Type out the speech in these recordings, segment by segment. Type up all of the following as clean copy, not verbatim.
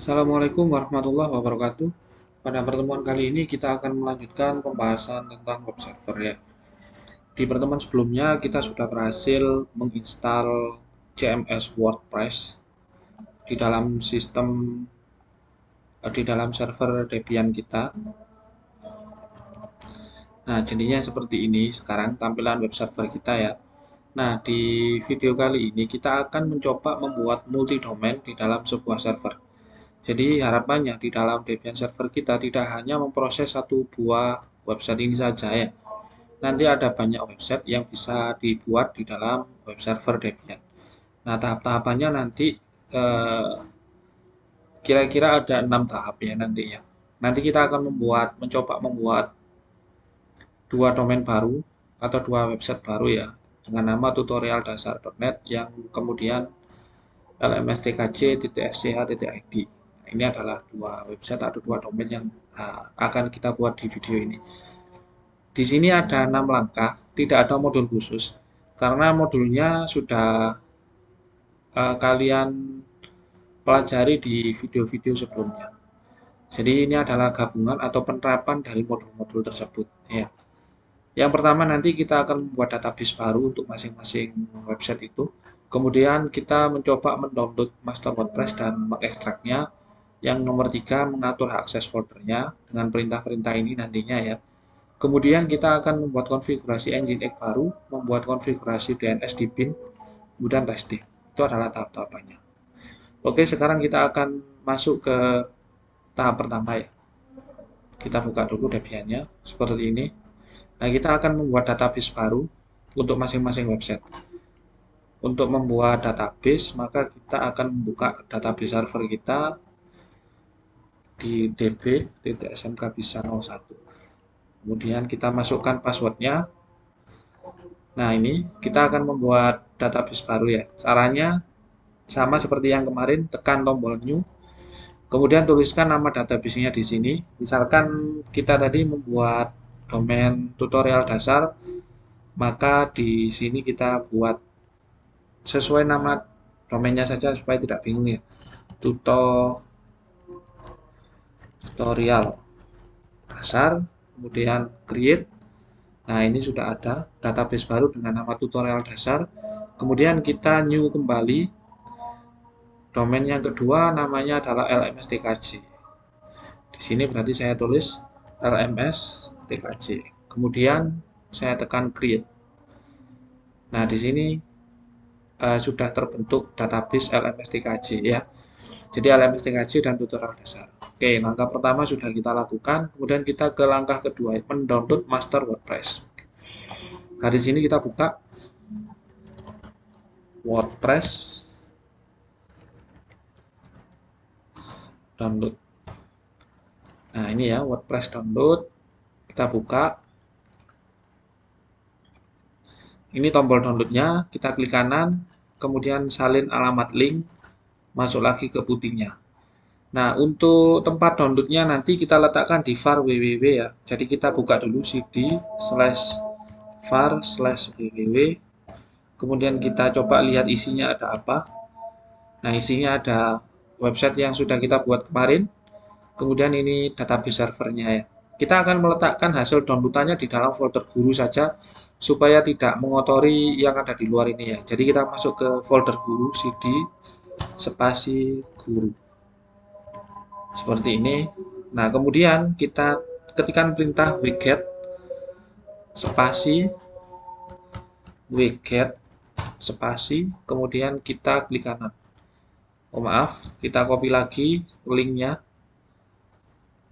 Assalamualaikum warahmatullahi wabarakatuh. Pada pertemuan kali ini kita akan melanjutkan pembahasan tentang web server ya. Di pertemuan sebelumnya kita sudah berhasil menginstal CMS WordPress di dalam sistem di dalam server Debian kita. Nah, jadinya seperti ini sekarang tampilan web server kita ya. Nah, di video kali ini kita akan mencoba membuat multi domain di dalam sebuah server. Jadi harapannya di dalam Debian server kita tidak hanya memproses satu buah website ini saja ya. Nanti ada banyak website yang bisa dibuat di dalam web server Debian. Nah, tahap-tahapannya nanti eh, kira-kira ada 6 tahap ya nanti ya. Nanti kita akan mencoba membuat dua domain baru atau dua website baru ya dengan nama tutorialdasar.net yang kemudian lmstkc.sch.id. Ini adalah dua website atau dua domain yang akan kita buat di video ini. Di sini ada 6 langkah, tidak ada modul khusus karena modulnya sudah kalian pelajari di video-video sebelumnya. Jadi ini adalah gabungan atau penerapan dari modul-modul tersebut ya. Yang pertama nanti kita akan membuat database baru untuk masing-masing website itu. Kemudian kita mencoba mendownload master WordPress dan mengekstraknya. Yang nomor 3 mengatur akses foldernya dengan perintah-perintah ini nantinya ya. Kemudian kita akan membuat konfigurasi Nginx baru, membuat konfigurasi DNS di bin, kemudian testing. Itu adalah tahap-tahapannya. Oke, sekarang kita akan masuk ke tahap pertama ya. Kita buka dulu Debian-nya seperti ini. Nah, kita akan membuat database baru untuk masing-masing website. Untuk membuat database, maka kita akan membuka database server kita di db.smkbisa01. Kemudian kita masukkan passwordnya. Nah, ini kita akan membuat database baru ya. Caranya sama seperti yang kemarin, tekan tombol new. Kemudian tuliskan nama database-nya di sini. Misalkan kita tadi membuat domain tutorial dasar, maka di sini kita buat sesuai nama domainnya saja supaya tidak bingung ya. Tutorial dasar, kemudian create. Nah, ini sudah ada database baru dengan nama tutorial dasar. Kemudian kita new kembali. Domain yang kedua namanya adalah lmstkc. Di sini berarti saya tulis lmstkc. Kemudian saya tekan create. Nah, di sini sudah terbentuk database lmstkc ya. Jadi lmstkc dan tutorial dasar. Oke, langkah pertama sudah kita lakukan. Kemudian kita ke langkah kedua, mendownload master WordPress. Nah, di sini kita buka WordPress download. Nah, ini ya WordPress download. Kita buka. Ini tombol downloadnya, kita klik kanan, kemudian salin alamat link, masuk lagi ke putihnya. Nah, untuk tempat downloadnya nanti kita letakkan di var www ya. Jadi kita buka dulu cd/var/www. Kemudian kita coba lihat isinya ada apa. Nah, isinya ada website yang sudah kita buat kemarin. Kemudian ini database servernya ya. Kita akan meletakkan hasil downloadannya di dalam folder guru saja supaya tidak mengotori yang ada di luar ini ya. Jadi kita masuk ke folder guru cd spasi guru. Seperti ini. Nah, kemudian kita ketikkan perintah wget spasi wget spasi, kemudian kita klik kanan. Oh maaf, kita copy lagi linknya.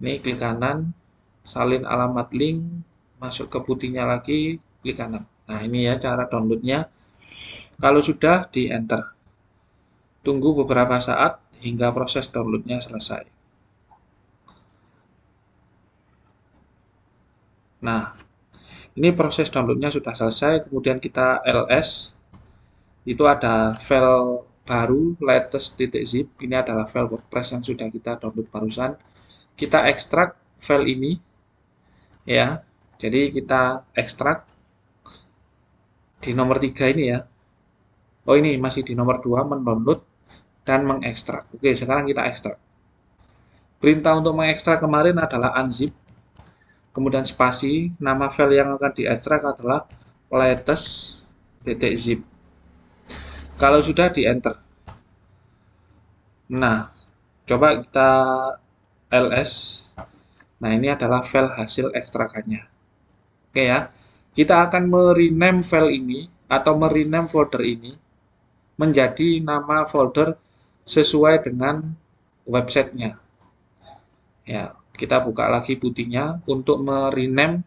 Ini klik kanan, salin alamat link, masuk ke putihnya lagi, klik kanan. Nah, ini ya cara downloadnya. Kalau sudah, di enter. Tunggu beberapa saat hingga proses downloadnya selesai. Nah, ini proses downloadnya sudah selesai. Kemudian kita ls. Itu ada file baru, latest.zip. Ini adalah file WordPress yang sudah kita download barusan. Kita ekstrak file ini. Ya, jadi kita ekstrak di nomor 3 ini ya. Oh, ini masih di nomor 2, mendownload dan mengekstrak. Oke, sekarang kita ekstrak. Perintah untuk mengekstrak kemarin adalah unzip, kemudian spasi, nama file yang akan diekstrak adalah latest.zip. Kalau sudah di enter. Nah, coba kita ls. Nah, ini adalah file hasil ekstrakannya. Oke ya. Kita akan merename file ini atau merename folder ini menjadi nama folder sesuai dengan websitenya. Ya, kita buka lagi putihnya untuk merename.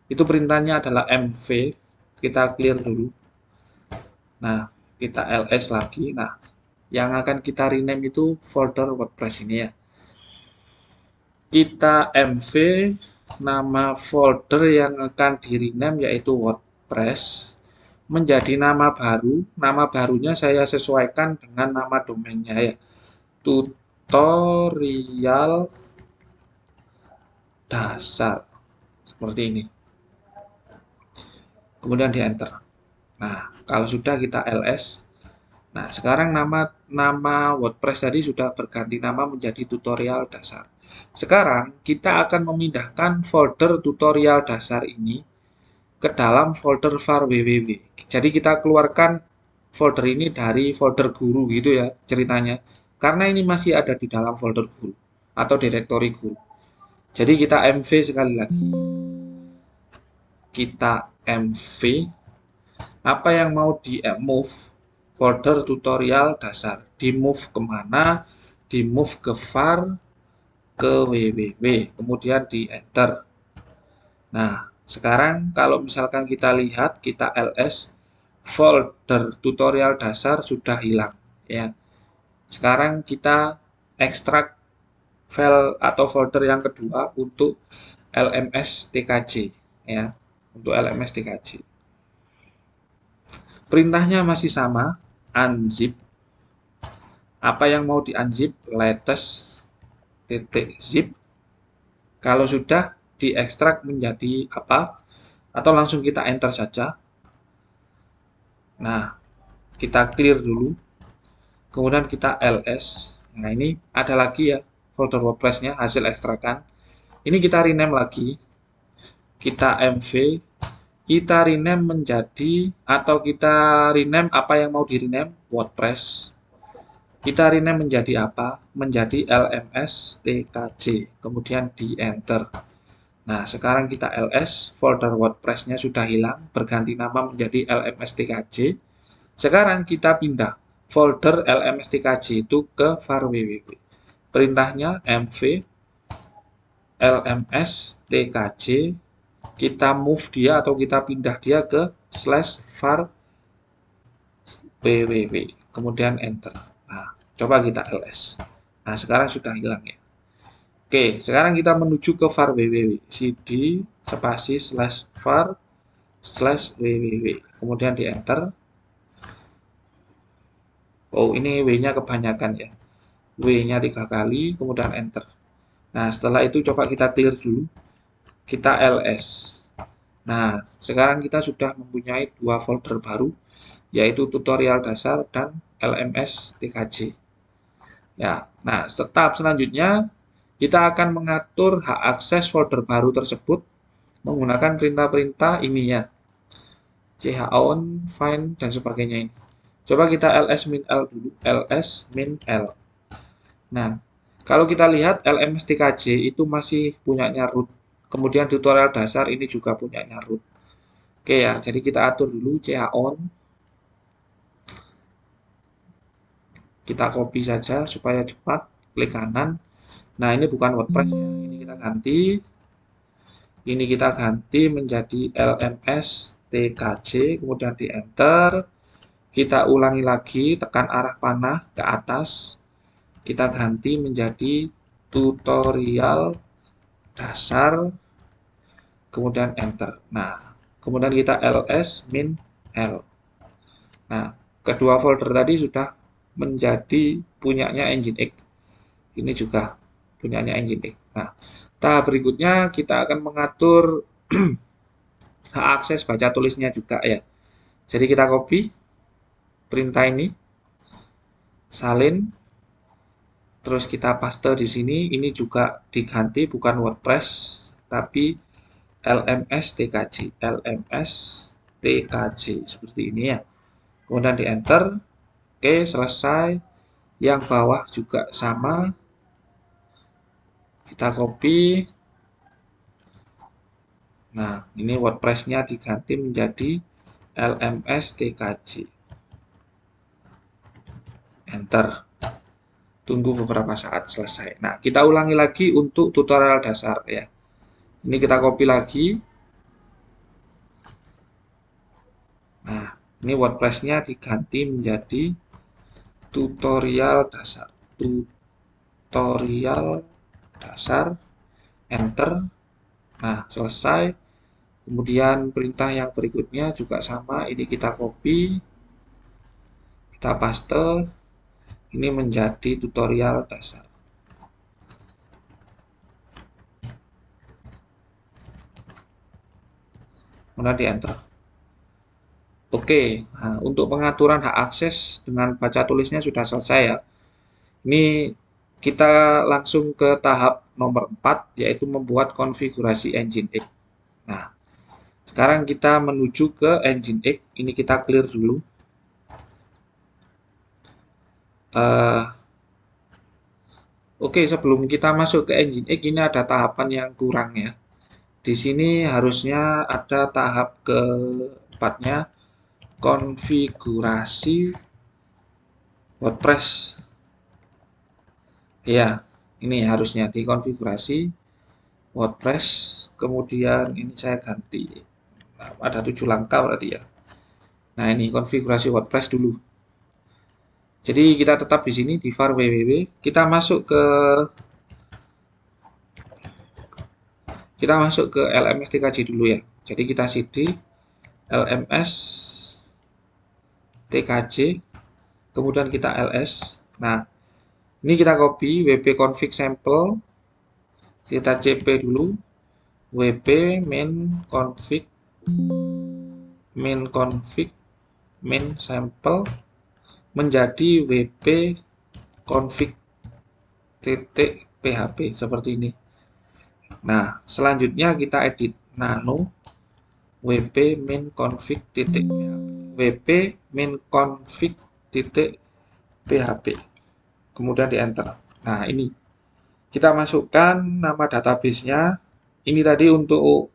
Itu perintahnya adalah mv. Kita clear dulu. Nah, kita ls lagi. Nah, yang akan kita rename itu folder WordPress ini ya. Kita mv nama folder yang akan di rename yaitu WordPress menjadi nama baru. Nama barunya saya sesuaikan dengan nama domainnya ya. Tutorial dasar. Seperti ini. Kemudian di enter. Nah, kalau sudah kita ls. Nah, sekarang nama WordPress tadi sudah berganti nama menjadi tutorial dasar. Sekarang kita akan memindahkan folder tutorial dasar ini ke dalam folder var www. Jadi kita keluarkan folder ini dari folder guru gitu ya ceritanya. Karena ini masih ada di dalam folder guru atau direktori guru. Jadi kita mv sekali lagi. Kita mv apa yang mau di move folder tutorial dasar. Di move kemana? Di move ke var, ke www. Kemudian di enter. Nah, sekarang kalau misalkan kita lihat, kita ls, folder tutorial dasar sudah hilang. Ya. Sekarang kita ekstrak file atau folder yang kedua untuk lms.tkj. Ya, untuk lms.tkj. Perintahnya masih sama, unzip. Apa yang mau di unzip? Latest.zip. Kalau sudah diekstrak menjadi apa? Atau langsung kita enter saja. Nah, kita clear dulu. Kemudian kita ls. Nah, ini ada lagi ya folder WordPress-nya hasil ekstrakan. Ini kita rename lagi. Kita mv. Kita rename menjadi atau kita rename apa yang mau di rename? WordPress. Kita rename menjadi apa? Menjadi lms.tkj. Kemudian di enter. Nah, sekarang kita ls, folder WordPress-nya sudah hilang, berganti nama menjadi lms.tkj. Sekarang kita pindah folder lms.tkj itu ke var www. Perintahnya mv lms.tkj, kita move dia atau kita pindah dia ke /var www. Kemudian enter. Nah, coba kita ls. Nah, sekarang sudah hilang ya. Oke, sekarang kita menuju ke var www. cd spasi /var /www. Kemudian di enter. Oh, ini W-nya kebanyakan ya. W-nya 3 kali, kemudian enter. Nah, setelah itu coba kita clear dulu. Kita ls. Nah, sekarang kita sudah mempunyai 2 folder baru, yaitu tutorial dasar dan lms.tkj. Ya, nah, tahap selanjutnya kita akan mengatur hak akses folder baru tersebut menggunakan perintah-perintah ini ya. chown, find, dan sebagainya ini. Coba kita ls-l dulu, ls-l. Nah, kalau kita lihat lms.tkj itu masih punyanya root. Kemudian tutorial dasar ini juga punyanya root. Oke ya, jadi kita atur dulu chown. Kita copy saja supaya cepat, klik kanan. Nah, ini bukan WordPress ya. Ini kita ganti. Ini kita ganti menjadi lms.tkj, kemudian di enter. Kita ulangi lagi, tekan arah panah ke atas. Kita ganti menjadi tutorial dasar, kemudian enter. Nah, kemudian kita ls-l. Nah, kedua folder tadi sudah menjadi punyanya Nginx. Ini juga punyanya Nginx. Nah, tahap berikutnya kita akan mengatur hak akses baca tulisnya juga ya. Jadi kita copy perintah ini, salin, Terus kita paste di sini, ini juga diganti bukan WordPress tapi LMS TKJ, LMS TKJ seperti ini ya. Kemudian di enter. Oke, selesai. Yang bawah juga sama. Kita copy. Nah, ini WordPress-nya diganti menjadi LMS TKJ. Enter. Tunggu beberapa saat selesai. Nah, kita ulangi lagi untuk tutorial dasar ya. Ini kita copy lagi. Nah, ini WordPress-nya diganti menjadi tutorial dasar. Tutorial dasar. Enter. Nah, selesai. Kemudian perintah yang berikutnya juga sama. Ini kita copy. Kita paste. Ini menjadi tutorial dasar. Kemudian di enter. Oke, nah, untuk pengaturan hak akses dengan baca tulisnya sudah selesai ya. Ini kita langsung ke tahap nomor 4, yaitu membuat konfigurasi Nginx. Nah, sekarang kita menuju ke Nginx. Ini kita clear dulu. Oke, sebelum kita masuk ke Nginx, ini ada tahapan yang kurang ya. Di sini harusnya ada tahap keempatnya, konfigurasi WordPress. Ya, ini harusnya dikonfigurasi WordPress. Kemudian ini saya ganti. Nah, ada 7 langkah berarti ya. Nah, ini konfigurasi WordPress dulu. Jadi kita tetap di sini di var www. Kita masuk ke LMS TKJ dulu ya. Jadi kita cd LMS TKJ, kemudian kita ls. Nah, ini kita copy wp config sample, kita cp dulu, wp main config main sample menjadi wp config .php seperti ini. Nah, selanjutnya kita edit nano wp main config wp main config .php, kemudian di enter. Nah, ini kita masukkan nama database-nya. Ini tadi untuk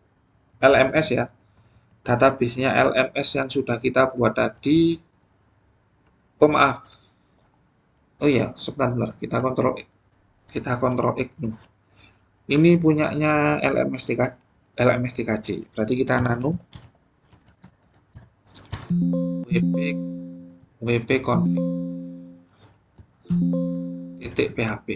LMS ya, database-nya LMS yang sudah kita buat tadi. Oh maaf, oh iya, sebentar, kita kontrol X. Ini punyanya LMS TKJ. Berarti kita nano wp config .php.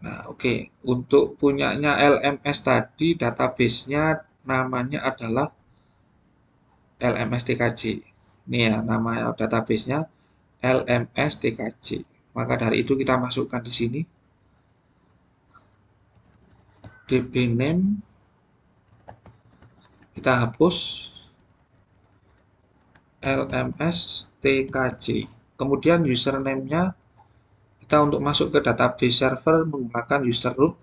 Nah, oke. Untuk punyanya LMS tadi, database-nya namanya adalah LMS TKJ. Ini ya, nama database-nya LMS TKJ. Maka dari itu kita masukkan di sini. DB name kita hapus LMS TKJ. Kemudian username-nya kita untuk masuk ke database server menggunakan user root.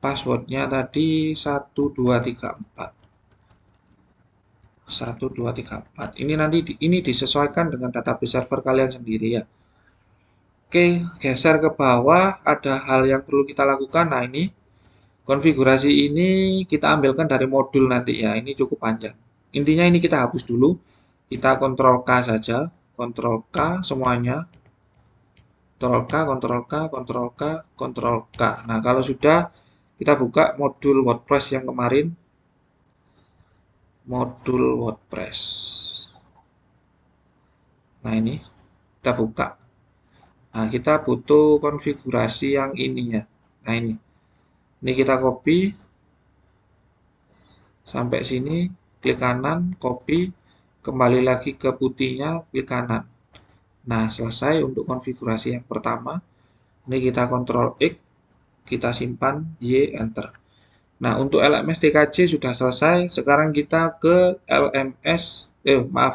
Password-nya tadi 1234. 1234. Ini nanti ini disesuaikan dengan database server kalian sendiri ya. Oke, geser ke bawah, ada hal yang perlu kita lakukan. Nah, ini konfigurasi ini kita ambilkan dari modul nanti ya. Ini cukup panjang. Intinya ini kita hapus dulu. Kita Ctrl K saja. Ctrl K semuanya. Ctrl K, Ctrl K, Ctrl K, Ctrl K. Nah, kalau sudah, kita buka modul WordPress yang kemarin. Modul WordPress. Nah, ini kita buka. Nah, kita butuh konfigurasi yang ininya. Nah, ini. Ini kita copy. Sampai sini, klik kanan, copy. Kembali lagi ke putihnya, klik kanan. Nah, selesai untuk konfigurasi yang pertama. Ini kita Ctrl X, kita simpan, Y, enter. Nah, untuk LMS TKJ sudah selesai. Sekarang kita ke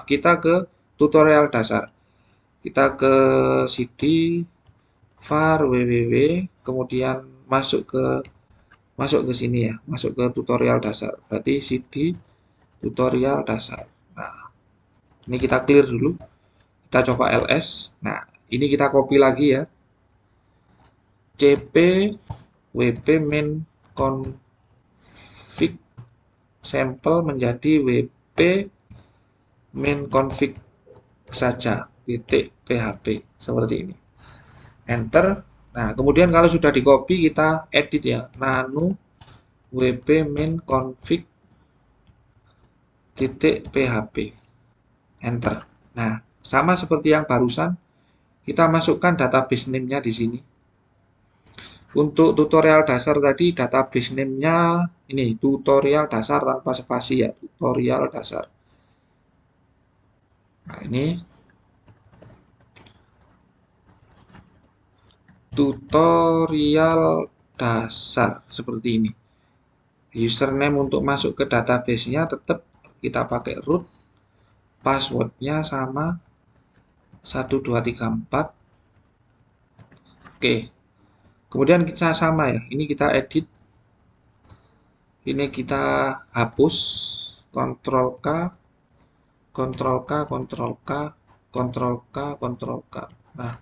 kita ke tutorial dasar. Kita ke cd var www, kemudian masuk ke sini ya, masuk ke tutorial dasar. Berarti cd tutorial dasar. Nah, ini kita clear dulu. Kita coba ls. Nah, ini kita copy lagi ya. cp wp main config sampel menjadi wp main config saja titik php seperti ini. Enter. Nah, kemudian kalau sudah di copy kita edit ya, nano wp main config titik php. Enter. Nah, sama seperti yang barusan, kita masukkan database name-nya di sini. Untuk tutorial dasar tadi, database name-nya ini tutorial dasar tanpa spasi ya, tutorial dasar. Nah, ini tutorial dasar seperti ini. Username untuk masuk ke database-nya tetap kita pakai root, password-nya sama 1234. Oke. Kemudian kita sama ya. Ini kita edit. Ini kita hapus. Ctrl K, Ctrl K, Ctrl K, Ctrl K, Ctrl K. Nah,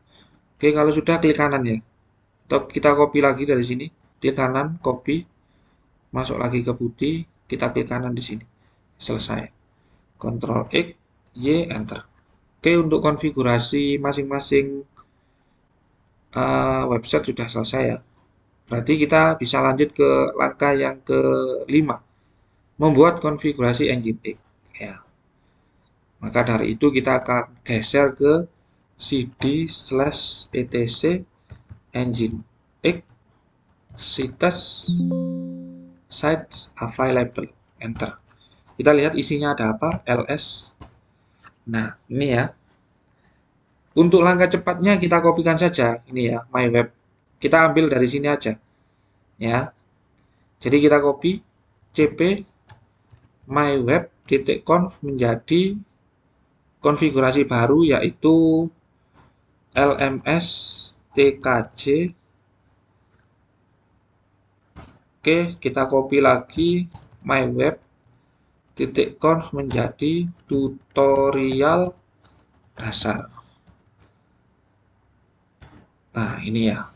oke, kalau sudah klik kanan ya. Kita copy lagi dari sini. Klik kanan, copy. Masuk lagi ke putih, kita klik kanan di sini. Selesai. Ctrl X, Y, enter. Oke, untuk konfigurasi masing-masing website sudah selesai ya. Berarti kita bisa lanjut ke langkah yang kelima, membuat konfigurasi Nginx. Ya. Maka dari itu kita akan geser ke cd/etc Nginx sites available. Enter. Kita lihat isinya ada apa, ls. Nah, ini ya. Untuk langkah cepatnya kita kopikan saja, ini ya, my web. Kita ambil dari sini aja. Ya. Jadi kita copy cp myweb.conf menjadi konfigurasi baru yaitu lms tkj. Oke, kita copy lagi myweb.conf menjadi tutorial dasar. Nah, ini ya.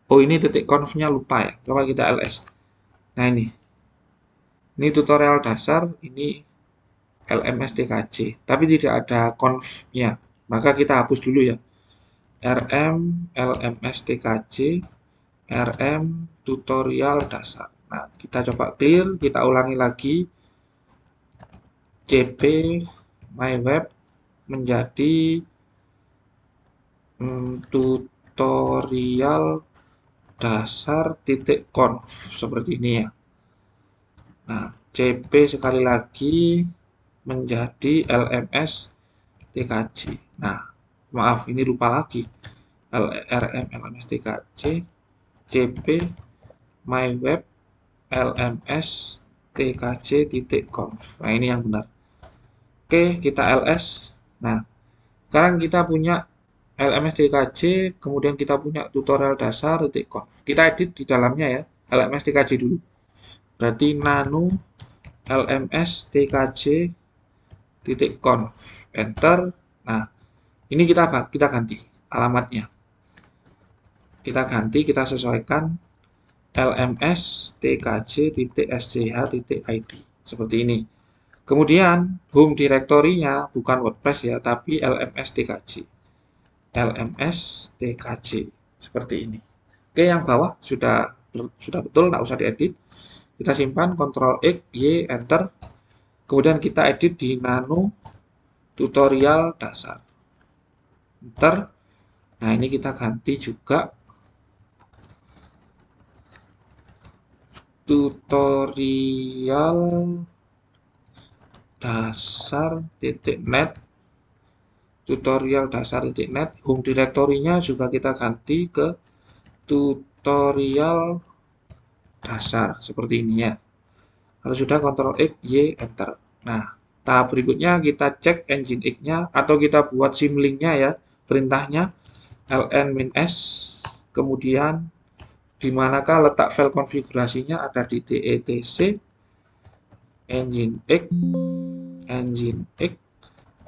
Oh, ini titik conf-nya lupa ya. Coba kita ls. Nah, ini. Ini tutorial dasar, ini lms tkj. Tapi tidak ada conf-nya. Maka kita hapus dulu ya. rm lms tkj rm tutorial dasar. Nah, kita coba clear, kita ulangi lagi. cp myweb menjadi tutorial dasar titik conf seperti ini ya. Nah, cp sekali lagi menjadi lms tkj. Nah, maaf ini lupa lagi. rm lms tkj cp myweb lms tkj.conf. Nah, ini yang benar. Oke, kita ls. Nah, sekarang kita punya lms tkj, kemudian kita punya tutorial dasar.conf. Kita edit di dalamnya ya, lms tkj dulu. Berarti nano lms tkj.conf. Enter. Nah, ini kita ganti alamatnya. Kita ganti, kita sesuaikan lms tkj.sch.id seperti ini. Kemudian home directory-nya bukan WordPress ya, tapi lms tkj. lms tkj seperti ini. Oke, yang bawah sudah betul, nggak usah diedit. Kita simpan, Ctrl X, Y, enter. Kemudian kita edit di nano tutorial dasar. Enter. Nah, ini kita ganti juga tutorial dasar.net. Tutorial dasar.net. Home directory-nya juga kita ganti ke tutorial dasar seperti ini ya. Kalau sudah, Ctrl X, Y, enter. Nah, tahap berikutnya kita cek Nginx-nya atau kita buat symlink-nya ya, perintahnya. ln-s, kemudian di manakah letak file konfigurasinya, ada di DETC Nginx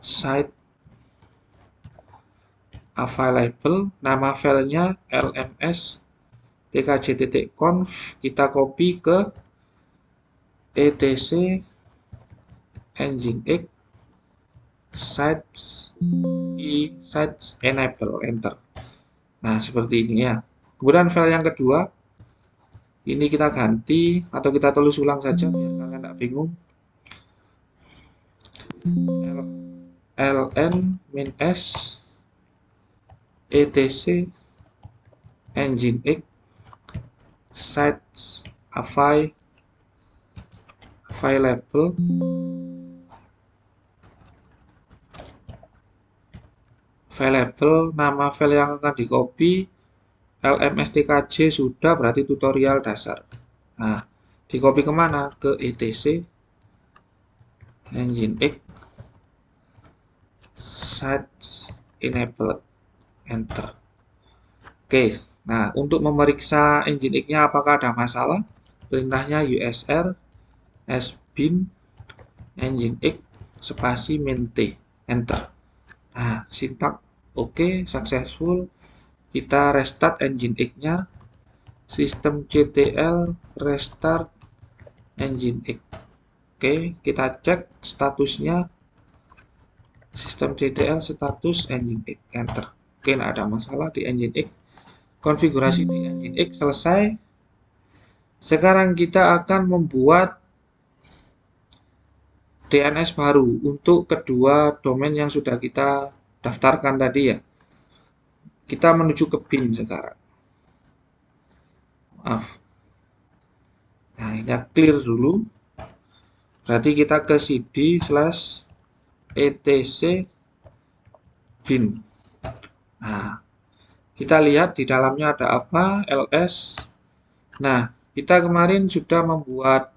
site available, nama filenya lms tkj.conf, kita copy ke etc nginx sites enable, enter. Nah, seperti ini ya. Kemudian file yang kedua ini kita ganti atau kita tulis ulang saja biar kalian tidak bingung. ln-s etc nginx sites available, nama file yang akan di copy lmstkj sudah, berarti tutorial dasar. Nah, di copy kemana? Ke etc nginx sites enable, enter. Oke, nah untuk memeriksa nginx-nya apakah ada masalah, perintahnya usr sbin nginx spasi mint, enter. Nah, sintak oke, successful. Kita restart nginx-nya, systemctl restart nginx. Oke, kita cek statusnya, systemctl status nginx, enter. Oke, tidak ada masalah di nginx. Konfigurasi di nginx selesai. Sekarang kita akan membuat DNS baru untuk kedua domain yang sudah kita daftarkan tadi ya. Kita menuju ke bin sekarang. Maaf. Nah, ini clear dulu. Berarti kita ke cd/etc bin. Nah, kita lihat di dalamnya ada apa, ls. Nah, kita kemarin sudah membuat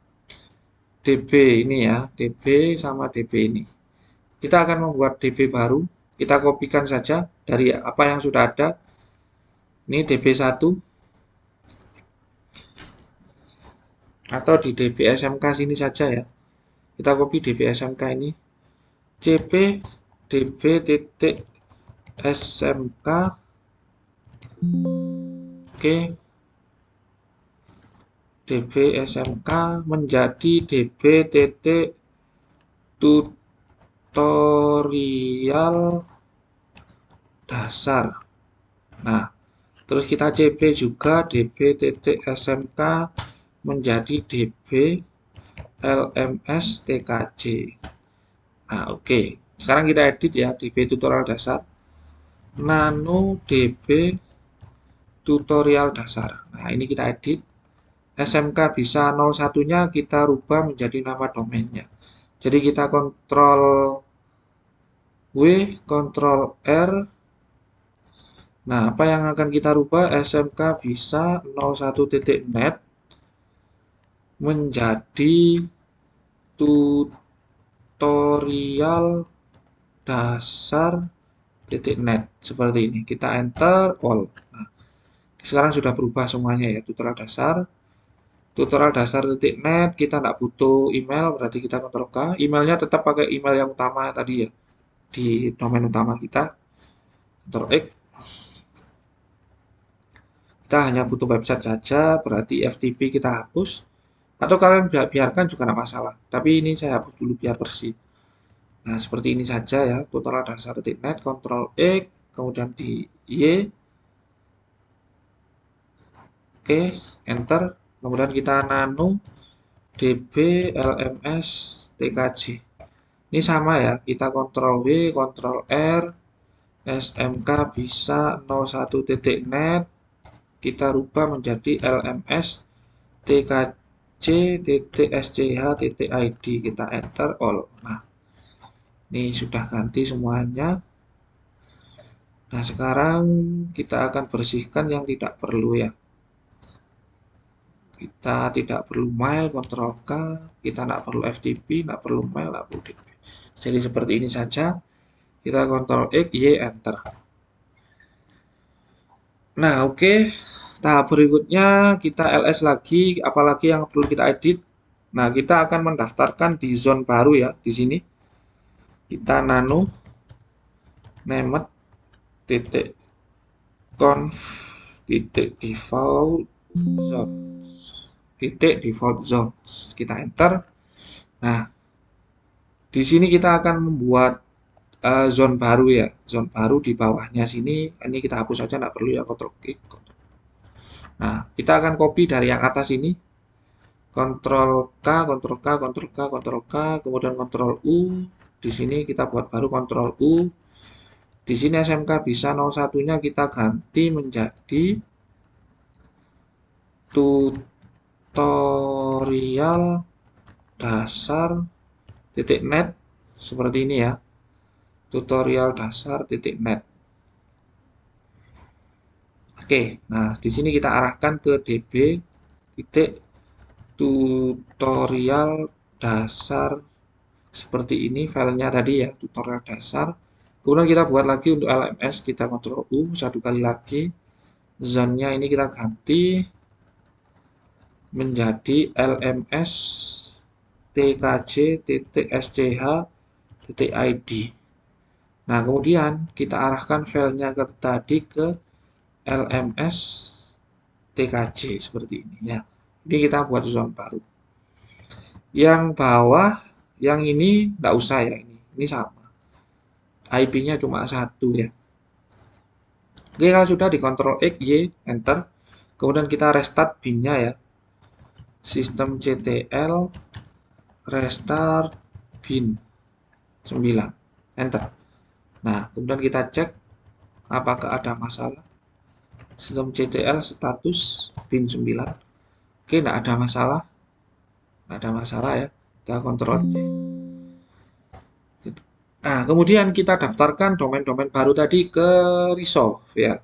db ini ya, db sama db ini. Kita akan membuat db baru. Kita kopikan saja dari apa yang sudah ada. Ini db1 atau di db-smk sini saja ya. Kita copy db-smk ini, cp db.smk. Oke, db-smk menjadi db.tutorial dasar. Nah, terus kita cp juga db.smk menjadi db lms tkj. Nah, oke. Sekarang kita edit ya, db tutorial dasar. Nano db tutorial dasar. Nah, ini kita edit. SMK bisa 01-nya kita rubah menjadi nama domainnya. Jadi kita Ctrl W, Ctrl R. Nah, apa yang akan kita rubah? SMK bisa 01.net menjadi tutorial dasar.net. Seperti ini. Kita enter all. Nah, sekarang sudah berubah semuanya ya, tutorial dasar. Tutorial dasar.net, kita tidak butuh email, berarti kita Ctrl K. Emailnya tetap pakai email yang utama tadi ya, di domain utama kita. Ctrl X. Kita hanya butuh website saja, berarti FTP kita hapus. Atau kalian biarkan juga tidak masalah. Tapi ini saya hapus dulu biar bersih. Nah, seperti ini saja ya, tutorial dasar.net, Ctrl X, kemudian di Y. Oke, enter. Kemudian kita nano db lms tkj. Ini sama ya, kita Ctrl W, Ctrl R, smk bisa 01.net, kita rubah menjadi lms tkj.sch.id, kita enter all. Nah, ini sudah ganti semuanya. Nah, sekarang kita akan bersihkan yang tidak perlu ya. Kita tidak perlu mail, Ctrl K, kita tidak perlu FTP, tidak perlu mail, tidak perlu DB. Jadi seperti ini saja. Kita Ctrl X, Y, enter. Nah, oke. Tahap berikutnya kita ls lagi, apalagi yang perlu kita edit. Nah, kita akan mendaftarkan di zone baru ya, di sini. Kita nano named titik conf titik default zone titik default zone. Kita enter. Nah, di sini kita akan membuat zone baru ya, zone baru di bawahnya sini. Ini kita hapus saja, nggak perlu ya, Ctrl klik. Nah, kita akan copy dari yang atas ini, Ctrl K, Ctrl K, Ctrl K, Ctrl K, kemudian Ctrl U. Di sini kita buat baru Ctrl U. Di sini SMK bisa 01-nya kita ganti menjadi tutorial dasar titik net, seperti ini ya, tutorial dasar titik net. Oke, nah di sini kita arahkan ke db titik tutorial dasar, seperti ini filenya tadi ya, tutorial dasar. Kemudian kita buat lagi untuk LMS, kita Ctrl U satu kali lagi, zone-nya ini kita ganti menjadi LMS tkj.sch.id. Nah, kemudian kita arahkan filenya tadi ke LMS tkj seperti ini ya. Ini kita buat zone baru. Yang bawah, yang ini nggak usah ya, ini sama. IP-nya cuma satu ya. Oke, kalau sudah di Ctrl X, Y, Enter. Kemudian kita restart bin-nya ya. Systemctl restart bin 9. Enter. Nah, kemudian kita cek apakah ada masalah. Systemctl status bin 9. Oke, tidak ada masalah. Tidak ada masalah ya. Kita Ctrl C. Nah, kemudian kita daftarkan domain-domain baru tadi ke resolve ya.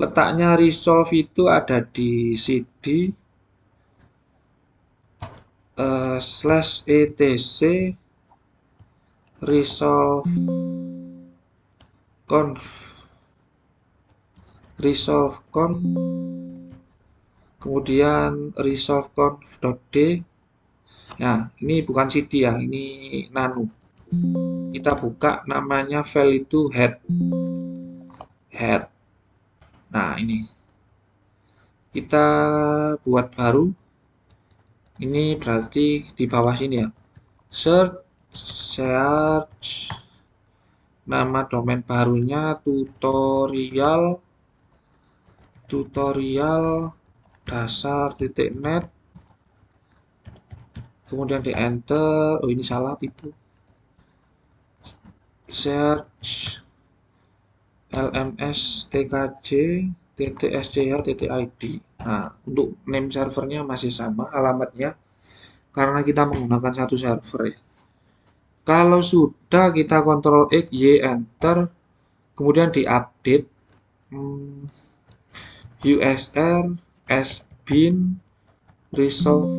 Letaknya resolve itu ada di cd /etc resolve conf, kemudian resolve.conf.d. Nah, ini bukan cd ya, ini nano. Kita buka, namanya file itu head. Nah, ini kita buat baru. Ini berarti di bawah sini ya. Search nama domain barunya tutorial dasar titik net. Kemudian di enter. Oh, ini salah tipe. Search lms tkj .sch.id. Nah, untuk name servernya masih sama alamatnya karena kita menggunakan satu server ya. Kalau sudah, kita Ctrl X, Y, Enter, kemudian diupdate usr sbin resolve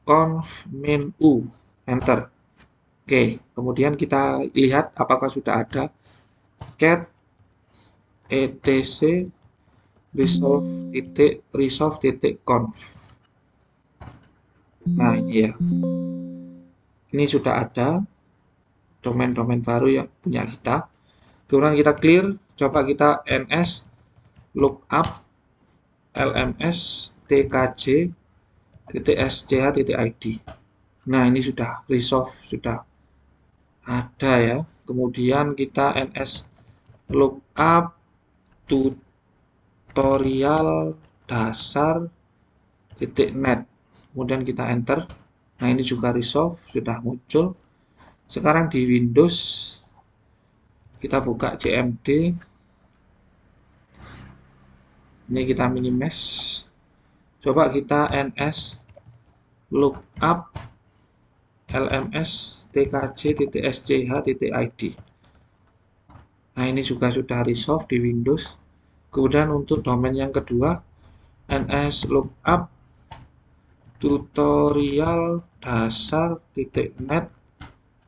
conf min u, Enter. Oke, kemudian kita lihat apakah sudah ada cat etc resolve.conf. Nah, ini ya. Ini sudah ada domain-domain baru yang punya kita. Kemudian kita clear, coba kita ns lookup lms tkj.sch.id. Nah, ini sudah resolve, sudah ada ya. Kemudian kita ns lookup tutorial dasar titik net. Kemudian kita enter. Nah, ini juga resolve, sudah muncul. Sekarang di Windows kita buka cmd. Ini kita minimize. Coba kita ns lookup lms tkj.sch.id. Nah, ini juga sudah resolve di Windows. Kemudian untuk domain yang kedua, ns lookup tutorial dasar titik net.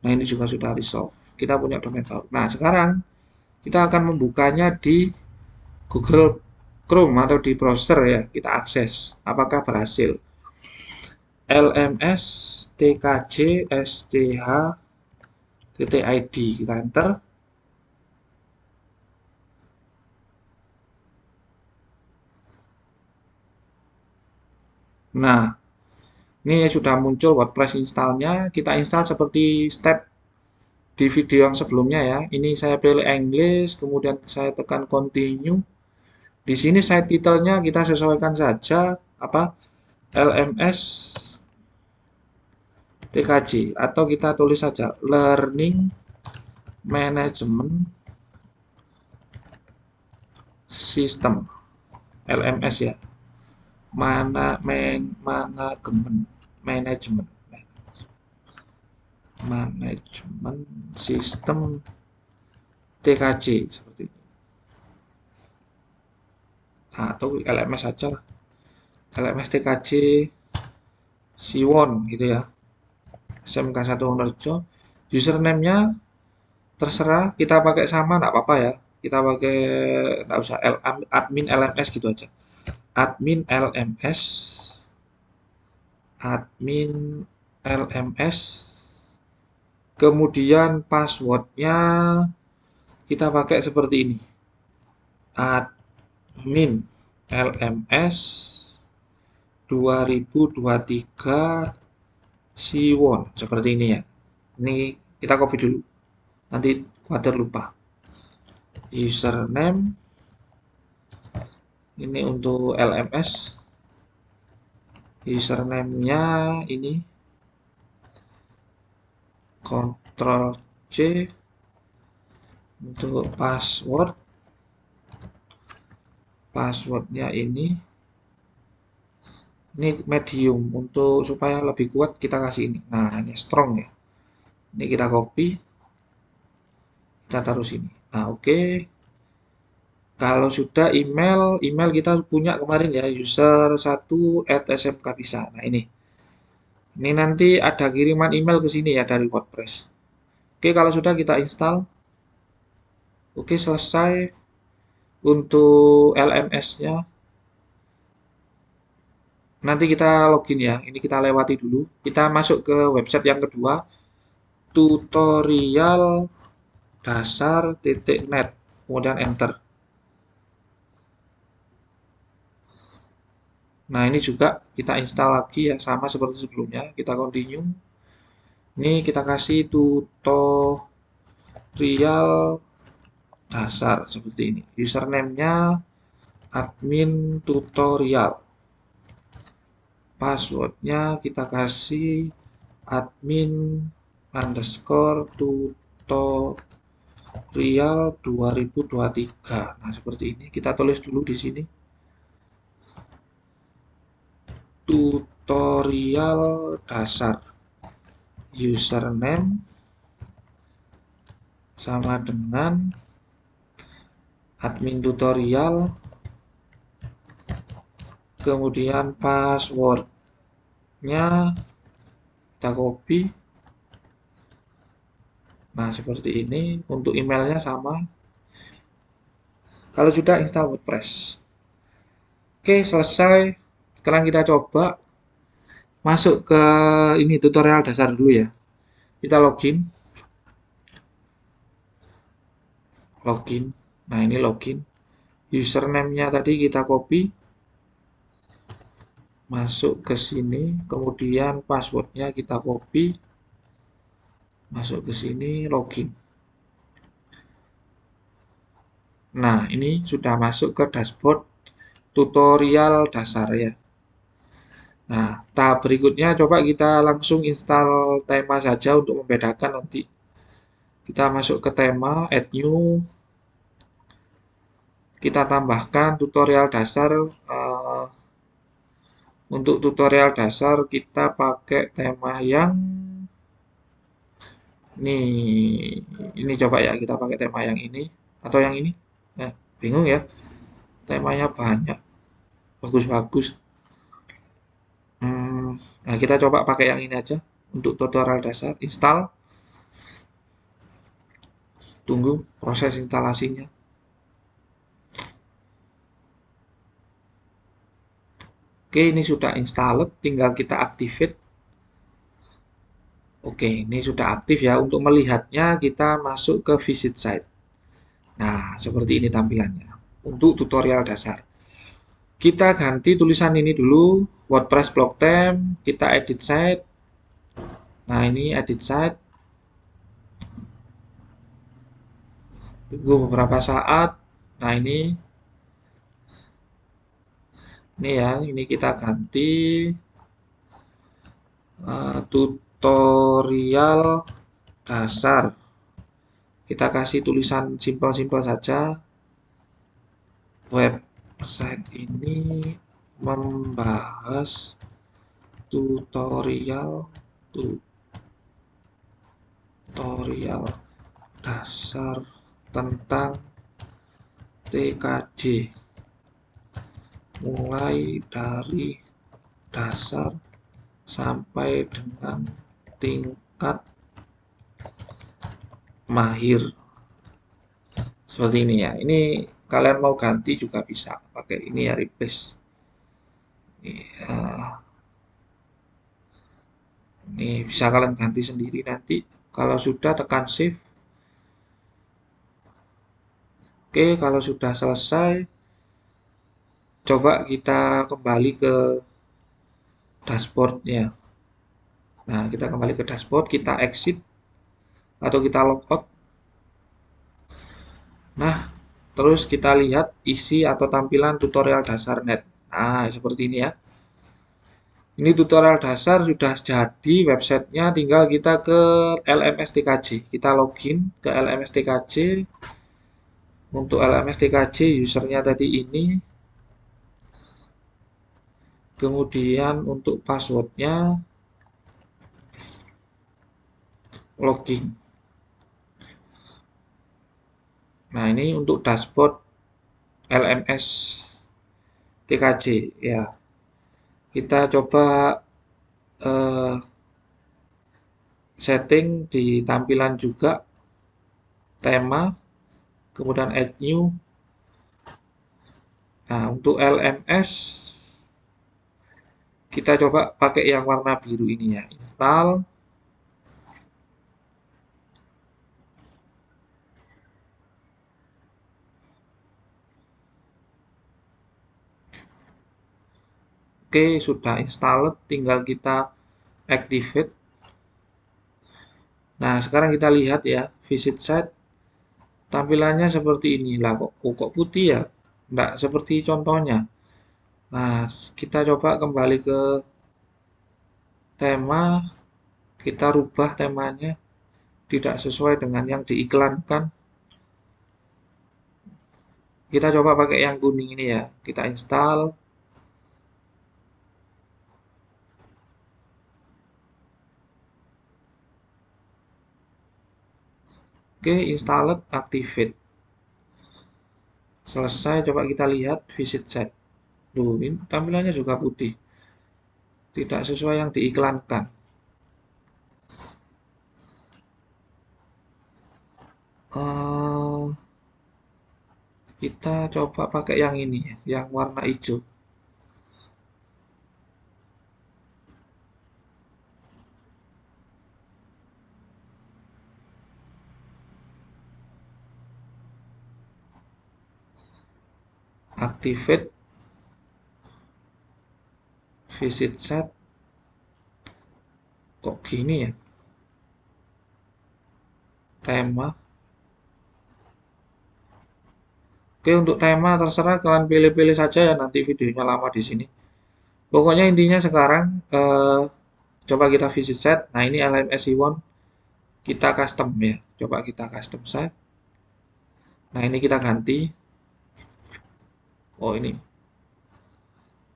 Nah, ini juga sudah resolve. Kita punya domain baru. Nah, sekarang kita akan membukanya di Google Chrome atau di browser ya, kita akses apakah berhasil. LMS tkj sch.id, kita enter. Nah, ini sudah muncul WordPress installnya. Kita install seperti step di video yang sebelumnya ya. Ini saya pilih English, kemudian saya tekan continue. Di sini site title-nya kita sesuaikan saja apa LMS TKJ atau kita tulis saja Learning Management System LMS ya. Manajemen sistem TKJ seperti ini. Nah, atau LMS saja lah. LMS TKJ Siwon gitu ya. SMK 1 Wonorejo. Username-nya terserah, kita pakai sama enggak apa-apa ya. Kita pakai enggak usah admin LMS gitu aja. Admin LMS kemudian passwordnya kita pakai seperti ini, admin LMS 2023 Siwon, seperti ini ya. Ini kita copy dulu, nanti khawatir lupa. Username ini untuk LMS, username-nya ini Ctrl C. Untuk passwordnya ini medium, untuk supaya lebih kuat kita kasih ini. Nah, ini strong ya. Ini kita copy, kita taruh sini. Nah, oke. Kalau sudah email kita punya kemarin ya, user1@smk bisa. Nah, ini nanti ada kiriman email ke sini ya dari WordPress. Oke, kalau sudah kita install. Oke, selesai untuk LMS-nya. Nanti kita login ya. Ini kita lewati dulu. Kita masuk ke website yang kedua, tutorialdasar.net. Kemudian enter. Nah, ini juga kita install lagi ya, sama seperti sebelumnya. Kita continue. Ini kita kasih tutorial dasar seperti ini. Username-nya admin tutorial. Passwordnya kita kasih admin underscore tutorial 2023. Nah, seperti ini. Kita tulis dulu di sini. Tutorial dasar. Username sama dengan admin tutorial, kemudian passwordnya kita copy. Nah, seperti ini. Untuk emailnya sama. Kalau sudah install WordPress. Oke, selesai. Sekarang kita coba masuk ke ini tutorial dasar dulu ya. Kita login. Nah, ini login. Username-nya tadi kita copy. Masuk ke sini, kemudian passwordnya kita copy. Masuk ke sini, login. Nah, ini sudah masuk ke dashboard tutorial dasar ya. Nah, tahap berikutnya coba kita langsung install tema saja untuk membedakan nanti. Kita masuk ke tema, add new. Kita tambahkan tutorial dasar. Untuk tutorial dasar kita pakai tema yang ini coba ya, kita pakai tema yang ini atau yang ini. Nah, bingung ya. Temanya banyak. Bagus-bagus. Nah, kita coba pakai yang ini aja untuk tutorial dasar. Install. Tunggu proses instalasinya. Oke, ini sudah installed, tinggal kita activate. Oke, ini sudah aktif ya. Untuk melihatnya kita masuk ke visit site. Nah, seperti ini tampilannya. Untuk tutorial dasar. Kita ganti tulisan ini dulu, WordPress block theme, kita edit site. Nah, ini edit site. Tunggu beberapa saat. Nah, ini ya, ini kita ganti tutorial dasar. Kita kasih tulisan simpel-simpel saja. Website ini membahas tutorial dasar tentang TKJ, mulai dari dasar sampai dengan tingkat mahir. Seperti ini ya. Ini kalian mau ganti juga bisa pakai ini ya, replace. Ini bisa kalian ganti sendiri nanti. Kalau sudah tekan save. Oke, kalau sudah selesai, coba kita kembali ke dashboardnya. Nah, kita kembali ke dashboard, kita exit atau kita logout. Nah, terus kita lihat isi atau tampilan tutorial dasar net. Nah, seperti ini ya. Ini tutorial dasar sudah jadi websitenya, tinggal kita ke LMS TKJ. Kita login ke LMS TKJ. Untuk LMS TKJ usernya tadi ini. Kemudian untuk passwordnya login. Nah, ini untuk dashboard LMS TKJ ya. Kita coba setting di tampilan juga tema, kemudian add new. Nah, untuk LMS kita coba pakai yang warna biru ini ya, install. Oke, sudah installed, tinggal kita activate. Nah, sekarang kita lihat ya, visit site. Tampilannya seperti inilah, kok putih ya? Enggak seperti contohnya. Nah, kita coba kembali ke tema, kita rubah temanya, tidak sesuai dengan yang diiklankan. Kita coba pakai yang kuning ini ya, kita install. Oke, installed, activate. Selesai, coba kita lihat visit site. Duh, ini tampilannya juga putih. Tidak sesuai yang diiklankan. Kita coba pakai yang ini, yang warna hijau. Activate visit site. Kok gini ya? Tema. Oke, untuk tema terserah kalian pilih-pilih saja ya, nanti videonya lama di sini. Pokoknya intinya sekarang coba kita visit site. Nah, ini LMS Iwon. Kita custom ya. Coba kita custom site. Nah, ini kita ganti. Oh, ini.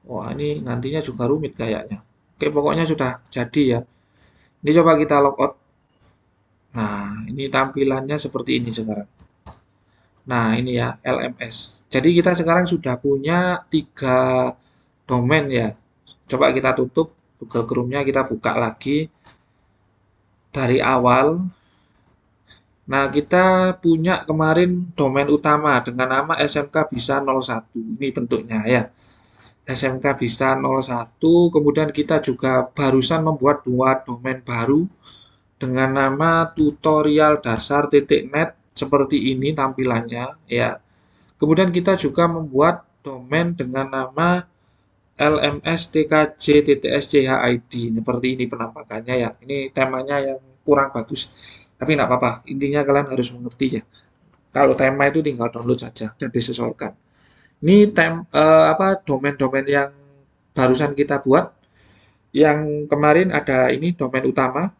Wah, ini gantinya juga rumit kayaknya. Oke, pokoknya sudah jadi ya. Ini coba kita logout. Nah, ini tampilannya seperti ini sekarang. Nah, ini ya LMS. Jadi kita sekarang sudah punya 3 domain ya. Coba kita tutup Google Chrome-nya, kita buka lagi dari awal. Nah, kita punya kemarin domain utama dengan nama SMK Bisa 01. Ini bentuknya ya. SMK bisa 01, kemudian kita juga barusan membuat 2 domain baru dengan nama tutorialdasar.net seperti ini tampilannya ya. Kemudian kita juga membuat domain dengan nama lmstkj.schid seperti ini penampakannya ya. Ini temanya yang kurang bagus. Tapi nggak apa-apa, intinya kalian harus mengerti ya. Kalau tema itu tinggal download saja dan disesuaikan. Ini domain-domain yang barusan kita buat. Yang kemarin ada ini domain utama.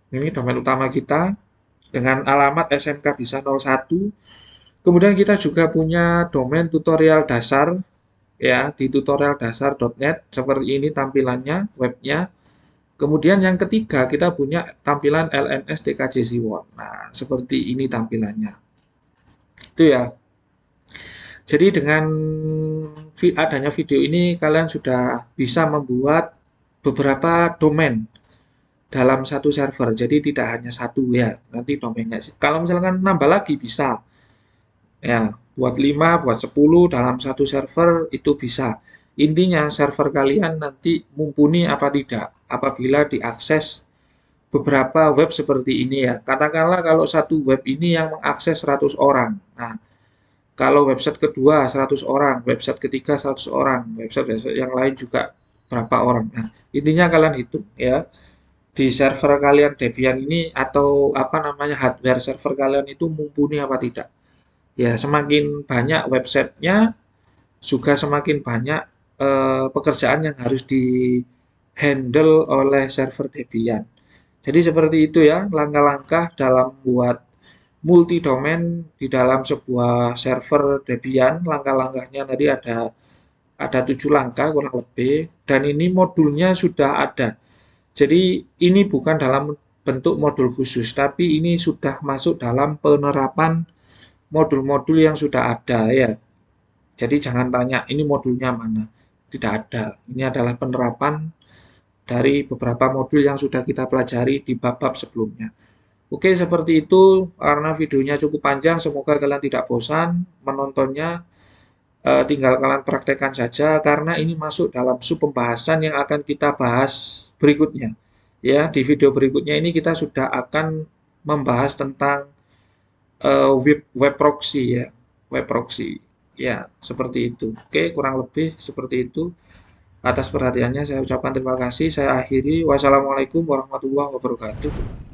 Ini domain utama kita dengan alamat SMK bisa 01. Kemudian kita juga punya domain tutorial dasar ya di tutorialdasar.net seperti ini tampilannya webnya. Kemudian yang ketiga kita punya tampilan LMS TKJ Siwon. Nah, seperti ini tampilannya. Itu ya. Jadi dengan adanya video ini kalian sudah bisa membuat beberapa domain dalam satu server. Jadi tidak hanya satu ya, nanti domainnya. Kalau misalkan nambah lagi bisa. Ya, buat 5, buat 10 dalam satu server itu bisa. Intinya server kalian nanti mumpuni apa tidak apabila diakses beberapa web seperti ini ya. Katakanlah kalau satu web ini yang mengakses 100 orang. Nah, kalau website kedua 100 orang, website ketiga 100 orang, website yang lain juga berapa orang. Nah, intinya kalian hitung ya. Di server kalian Debian ini atau apa namanya hardware server kalian itu mumpuni apa tidak. Ya, semakin banyak websitenya, juga semakin banyak pekerjaan yang harus di-handle oleh server Debian. Jadi seperti itu ya, langkah-langkah dalam buat multi domain di dalam sebuah server Debian. Langkah-langkahnya tadi ada 7 langkah kurang lebih, dan ini modulnya sudah ada. Jadi ini bukan dalam bentuk modul khusus, tapi ini sudah masuk dalam penerapan modul-modul yang sudah ada ya. Jadi jangan tanya ini modulnya mana. Tidak ada. Ini adalah penerapan dari beberapa modul yang sudah kita pelajari di bab-bab sebelumnya. Oke, seperti itu. Karena videonya cukup panjang, semoga kalian tidak bosan menontonnya. Tinggal kalian praktekkan saja karena ini masuk dalam sub pembahasan yang akan kita bahas berikutnya. Ya, di video berikutnya ini kita sudah akan membahas tentang web proxy ya, web proxy. Ya, seperti itu. Oke, kurang lebih seperti itu. Atas perhatiannya saya ucapkan terima kasih. Saya akhiri. Wassalamualaikum warahmatullahi wabarakatuh.